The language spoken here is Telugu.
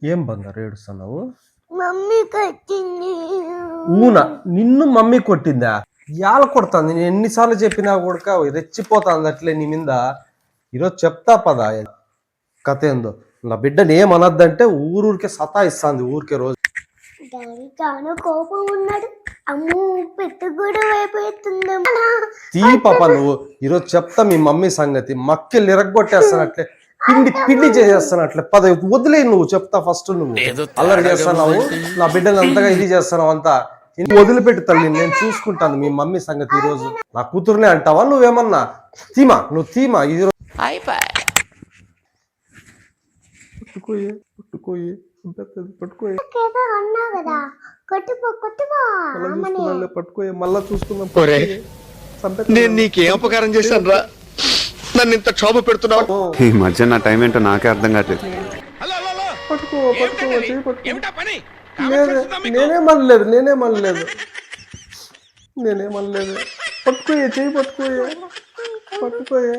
ఏం బంగారు ఏడుస్తున్నావు? మమ్మీ కొట్టింది. ఊనా నిన్ను మమ్మీ కొట్టిందా? యాల కొడుతుంది? నేను ఎన్నిసార్లు చెప్పినా కూడా రెచ్చిపోతాంది అట్లే నీ మీద. ఈరోజు చెప్తా పదా కథ ఏందో. నా బిడ్డని ఏమనద్దంటే ఊరికే సతాయిస్తాంది ఊరికే రోజు. డాడీ చాలా కోపం ఉన్నాడు. అమ్మో పెద్ద గొడవ అయిపోతుంది. తీ పాప నువ్వు. ఈరోజు చెప్తా మీ మమ్మీ సంగతి. మక్కెళ్ళు ఇరగొట్టేస్తానట్లే, పిండి పిండి చేసేస్తానట్లే. వదిలే నువ్వు. చెప్తా ఫస్ట్. నువ్వు అల్లరి చేస్తున్నావు, నా బిడ్డలు అంతగా ఇది చేస్తున్నావు అంతా. వదిలిపెట్టు తల్లి, నేను చూసుకుంటాను మీ మమ్మీ సంగతి. ఈ రోజు నా కూతురునే అంటావా నువ్వేమన్నా? తీమా నువ్వు తీమా. ఈ రోజు పట్టుకోయే పట్టుకోయే పట్టుకోయే పట్టుకోయే. మళ్ళా చూసుకుందాం. నేను నీకేం అపకారం చేశాను రా? నన్ను ఇంత క్షోభ పెడుతున్నావు. ఈ మధ్య నా టైం ఏంటో నాకే అర్థం కావట్లేదు. పట్టుకో నేనేమనలేదు. పట్టుకోయే చెయ్యి పట్టుకోయే.